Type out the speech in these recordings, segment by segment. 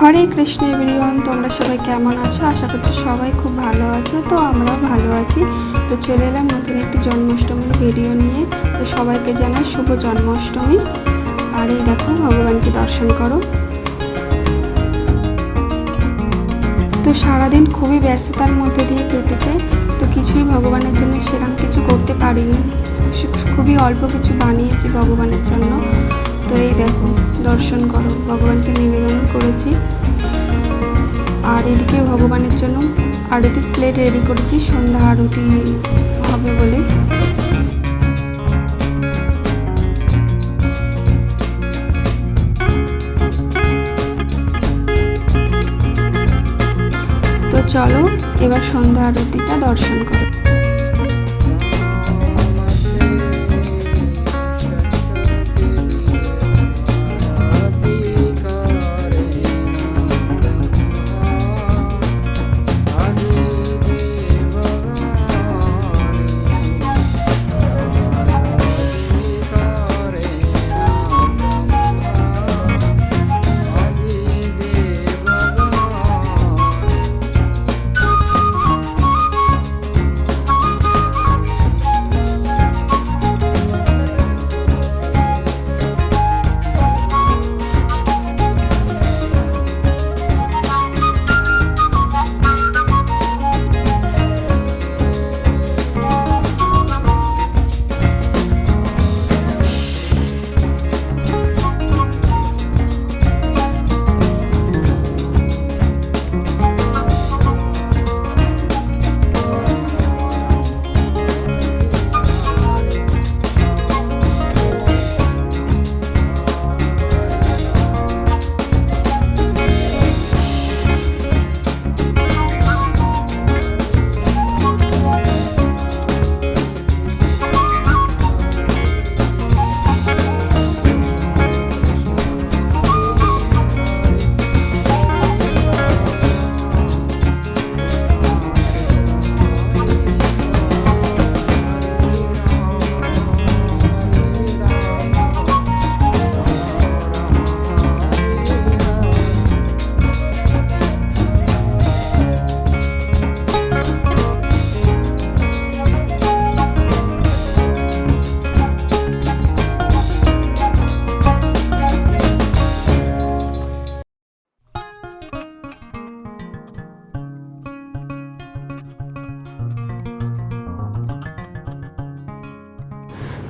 হরে Krishna everyone, তোমরা সবাই কেমন আছো? আশা করছি সবাই খুব ভালো আছো। তো আমরাও ভালো আছি। তো চলে এলাম নতুন একটি জন্মাষ্টমীর ভিডিও নিয়ে। তো সবাইকে জানাই শুভ জন্মাষ্টমী। আর এই দেখো, ভগবানকে দর্শন করো। তো সারাদিন খুবই ব্যস্ততার মধ্যে দিয়ে কেটেছে। তো কিছুই ভগবানের জন্য সেরকম কিছু করতে পারিনি, খুবই অল্প কিছু বানিয়েছি ভগবানের জন্য। তো এই দেখো, দর্শন করো, ভগবানকে নিবেদন করেছি। আর এদিকে ভগবানের জন্য আরতির প্লেট রেডি করেছি, সন্ধ্যা আরতি হবে বলে। তো চলো এবার সন্ধ্যা আরতিটা দর্শন করো।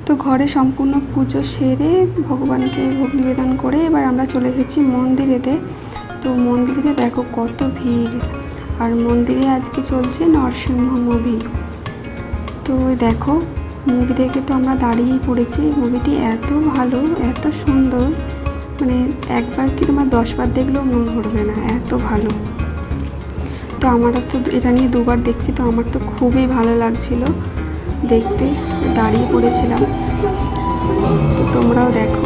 তো ঘরে সম্পূর্ণ পুজো সেরে ভগবানকে ভোগ নিবেদন করে এবার আমরা চলে এসেছি মন্দিরেতে। তো মন্দিরেতে দেখো কত ভিড়, আর মন্দিরে আজকে চলছে নরসিংহ মুভি। তো দেখো, মুভি দেখে তো আমরা দাঁড়িয়েই পড়েছি। মুভিটি এত ভালো, এত সুন্দর, মানে একবার কি তোমার 10 বার দেখলেও মন ভরবে না, এত ভালো। তো আমরা তো এটা নিয়ে 2 বার দেখছি। তো আমার তো খুবই ভালো লাগছিল দেখতে, দাঁড়িয়ে পড়েছিলাম। তো তোমরাও দেখো।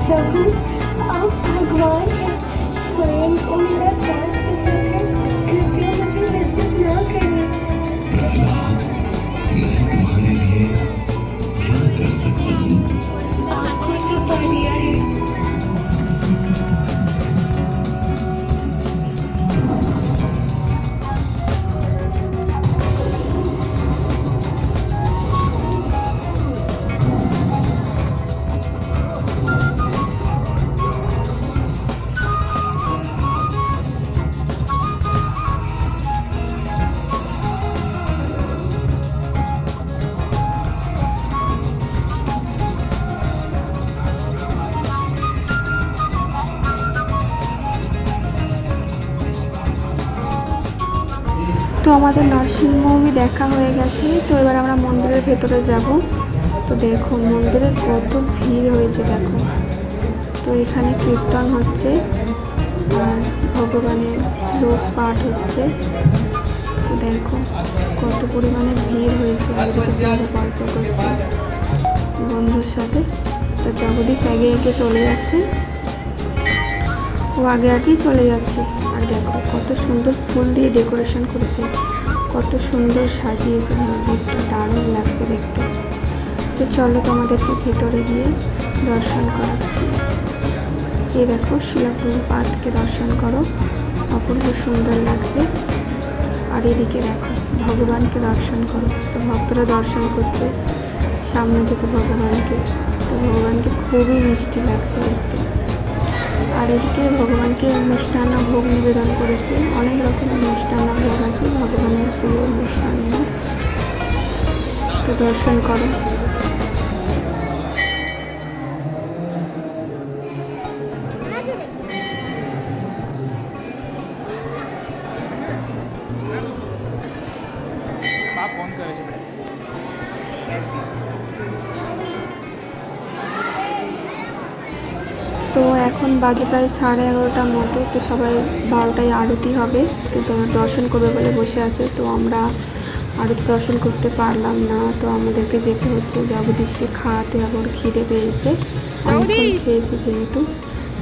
प्रभु, आप भगवान हैं। स्वयं को मेरा दास बताकर कृपया मुझे लज्जित ना करें। प्रहलाद, मैं तुम्हारे लिए क्या कर सकता हूँ? आपको छुपा लिया है। তো আমাদের নরসিংহ মুভি দেখা হয়ে গেছে। তো এবার আমরা মন্দিরের ভেতরে যাব। তো দেখো মন্দিরে কত ভিড় হয়েছে দেখো। তো এখানে কীর্তন হচ্ছে আর ভগবানের শ্লোক পাঠ হচ্ছে। তো দেখো কত পরিমাণে ভিড় হয়েছে। গল্প করছে বন্ধুর সাথে। তো জগদীপ আগে এগিয়ে চলে যাচ্ছে, ও আগে আগেই চলে যাচ্ছে। আর দেখো কত সুন্দর ফুল দিয়ে ডেকোরেশন করেছে, কত সুন্দর সাজিয়েছে মন্দিরটা, দারুণ লাগছে দেখতে। তো চলো তোমাদেরকে ভেতরে গিয়ে দর্শন করাচ্ছি। এই দেখো শিলা প্রভুপাদকে দর্শন করো, অপূর্ব সুন্দর লাগছে। আর এদিকে দেখো ভগবানকে দর্শন করো। তো ভক্তরা দর্শন করছে সামনে থেকে ভগবানকে। তো ভগবানকে খুবই মিষ্টি লাগছে দেখতে। আর এদিকে ভগবানকে মিষ্টান্ন ভোগ নিবেদন করেছে, অনেক রকমের মিষ্টান্ন ভোগ আছে, ভগবানের প্রিয় মিষ্টান্ন। তো দর্শন করো। তো এখন বাজে প্রায় 11:30টার মতো। তো সবাই 12টায় আরতি হবে, তো দর্শন করবে বলে বসে আছে। তো আমরা আরতি দর্শন করতে পারলাম না, তো আমাদেরকে যেতে হচ্ছে। জগদীশকে খাওয়াতে আবার খিদে পেয়েছে, অনেকক্ষণ খেয়েছে যেহেতু।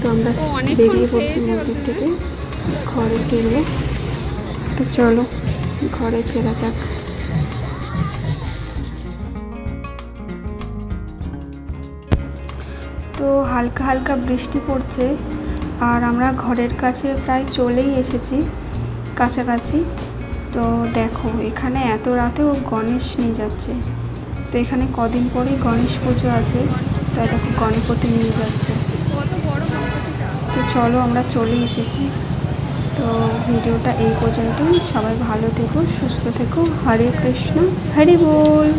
তো আমরা বেরিয়ে পড়ছি মন্দির থেকে ঘরে ফিরবো। তো চলো ঘরে ফেরা যাক। তো হালকা হালকা বৃষ্টি পড়ছে, আর আমরা ঘরের কাছে প্রায় চলেই এসেছি, কাছাকাছি। তো দেখো এখানে এত রাতেও গণেশ নিয়ে যাচ্ছে। তো এখানে কদিন পরেই গণেশ পুজো আছে, তো দেখো গণপতি নিয়ে যাচ্ছে। তো চলো আমরা চলে এসেছি। তো ভিডিওটা এই পর্যন্তই। সবাই ভালো থেকো, সুস্থ থেকো। হরে কৃষ্ণ, হরি বল।